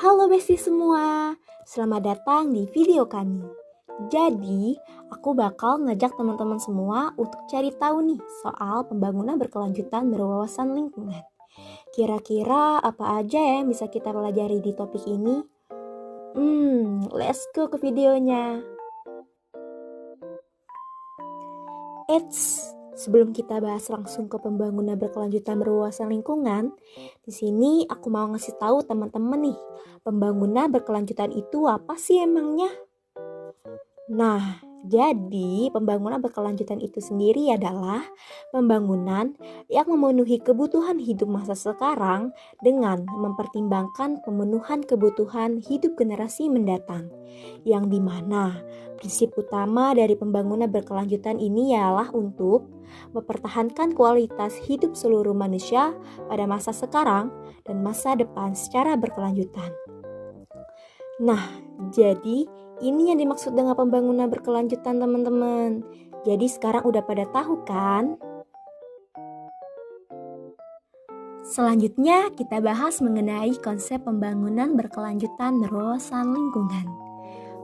Halo besti semua, selamat datang di video kami. Jadi, aku bakal ngajak teman-teman semua untuk cari tahu nih soal pembangunan berkelanjutan berwawasan lingkungan. Kira-kira apa aja ya yang bisa kita pelajari di topik ini? Let's go ke videonya. Sebelum kita bahas langsung ke pembangunan berkelanjutan berwawasan lingkungan, di sini aku mau ngasih tahu teman-teman nih, pembangunan berkelanjutan itu apa sih emangnya? Nah, jadi pembangunan berkelanjutan itu sendiri adalah pembangunan yang memenuhi kebutuhan hidup masa sekarang dengan mempertimbangkan pemenuhan kebutuhan hidup generasi mendatang. Yang dimana prinsip utama dari pembangunan berkelanjutan ini ialah untuk mempertahankan kualitas hidup seluruh manusia pada masa sekarang dan masa depan secara berkelanjutan. Nah, jadi ini yang dimaksud dengan pembangunan berkelanjutan teman-teman. Jadi sekarang udah pada tahu kan? Selanjutnya kita bahas mengenai konsep pembangunan berkelanjutan berwawasan lingkungan.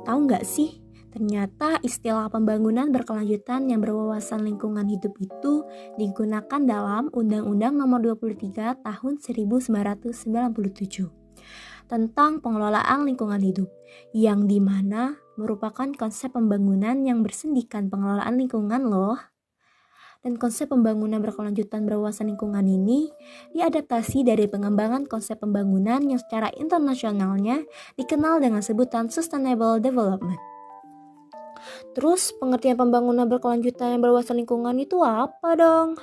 Tahu nggak sih? Ternyata istilah pembangunan berkelanjutan yang berwawasan lingkungan hidup itu digunakan dalam Undang-Undang Nomor 23 Tahun 1997 tentang pengelolaan lingkungan hidup, yang dimana merupakan konsep pembangunan yang bersendikan pengelolaan lingkungan loh. Dan konsep pembangunan berkelanjutan berwawasan lingkungan ini diadaptasi dari pengembangan konsep pembangunan yang secara internasionalnya dikenal dengan sebutan Sustainable Development. Terus pengertian pembangunan berkelanjutan yang berwawasan lingkungan itu apa dong?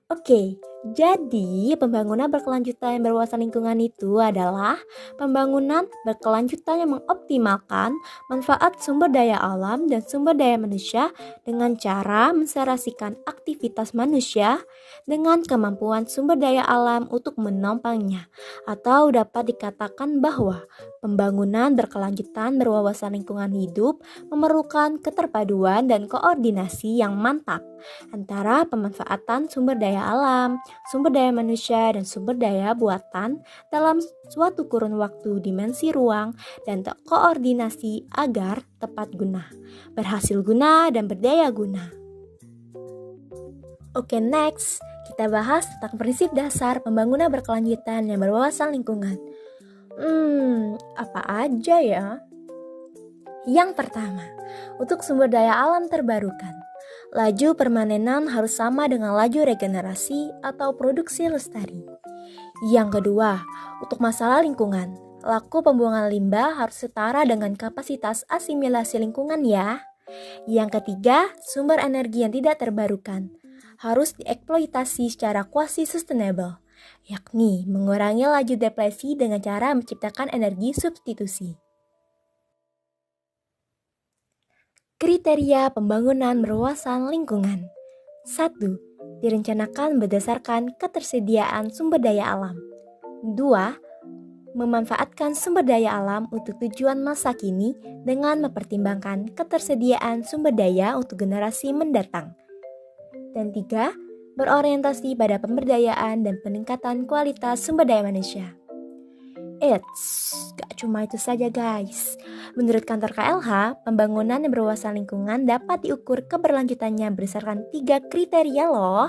Oke, jadi pembangunan berkelanjutan yang berwawasan lingkungan itu adalah pembangunan berkelanjutan yang mengoptimalkan manfaat sumber daya alam dan sumber daya manusia dengan cara menserasikan aktivitas manusia dengan kemampuan sumber daya alam untuk menopangnya. Atau dapat dikatakan bahwa pembangunan berkelanjutan berwawasan lingkungan hidup memerlukan keterpaduan dan koordinasi yang mantap antara pemanfaatan sumber daya alam, sumber daya manusia, dan sumber daya buatan dalam suatu kurun waktu dimensi ruang dan koordinasi agar tepat guna, berhasil guna, dan berdaya guna. Oke, next, kita bahas tentang prinsip dasar pembangunan berkelanjutan yang berwawasan lingkungan. Apa aja ya? Yang pertama, untuk sumber daya alam terbarukan, laju permanenan harus sama dengan laju regenerasi atau produksi lestari. Yang kedua, untuk masalah lingkungan, laku pembuangan limbah harus setara dengan kapasitas asimilasi lingkungan ya. Yang ketiga, sumber energi yang tidak terbarukan harus dieksploitasi secara quasi-sustainable, yakni mengurangi laju depresi dengan cara menciptakan energi substitusi. Kriteria pembangunan berwawasan lingkungan. 1. Direncanakan berdasarkan ketersediaan sumber daya alam. 2. Memanfaatkan sumber daya alam untuk tujuan masa kini dengan mempertimbangkan ketersediaan sumber daya untuk generasi mendatang. Dan 3. Berorientasi pada pemberdayaan dan peningkatan kualitas sumber daya manusia. Gak cuma itu saja guys. Menurut kantor KLH, pembangunan yang berwawasan lingkungan dapat diukur keberlanjutannya berdasarkan 3 kriteria loh.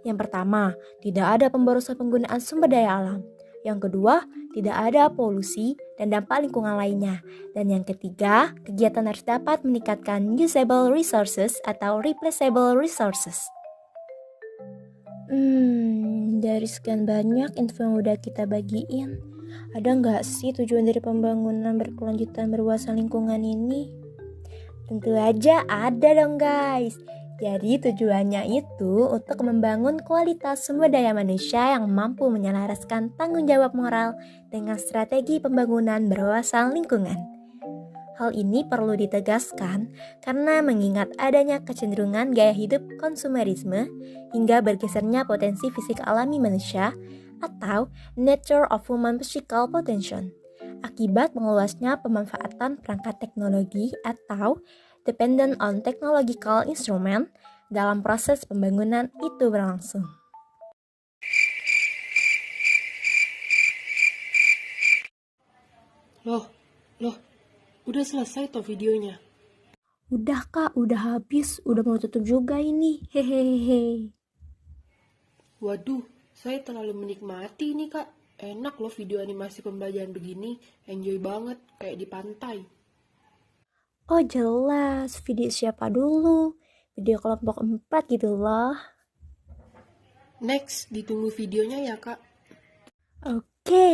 Yang pertama, tidak ada pemborosan penggunaan sumber daya alam. Yang kedua, tidak ada polusi dan dampak lingkungan lainnya. Dan yang ketiga, kegiatan harus dapat meningkatkan usable resources atau replaceable resources. Dari sekian banyak info yang udah kita bagiin, ada nggak sih tujuan dari pembangunan berkelanjutan berwawasan lingkungan ini? Tentu aja ada dong guys. Jadi tujuannya itu untuk membangun kualitas sumber daya manusia yang mampu menyelaraskan tanggung jawab moral dengan strategi pembangunan berwawasan lingkungan. Hal ini perlu ditegaskan karena mengingat adanya kecenderungan gaya hidup konsumerisme hingga bergesernya potensi fisik alami manusia atau nature of human physical potential akibat meluasnya pemanfaatan perangkat teknologi atau dependent on technological instrument dalam proses pembangunan itu berlangsung. Loh, loh, udah selesai toh videonya? Udah kak, udah habis, udah mau tutup juga ini. Hehehe. Waduh, saya terlalu menikmati ini kak. Enak loh video animasi pembelajaran begini. Enjoy banget, kayak di pantai. Oh jelas, video siapa dulu? Video kelompok 4 gitu loh. Next, ditunggu videonya ya kak. Oke.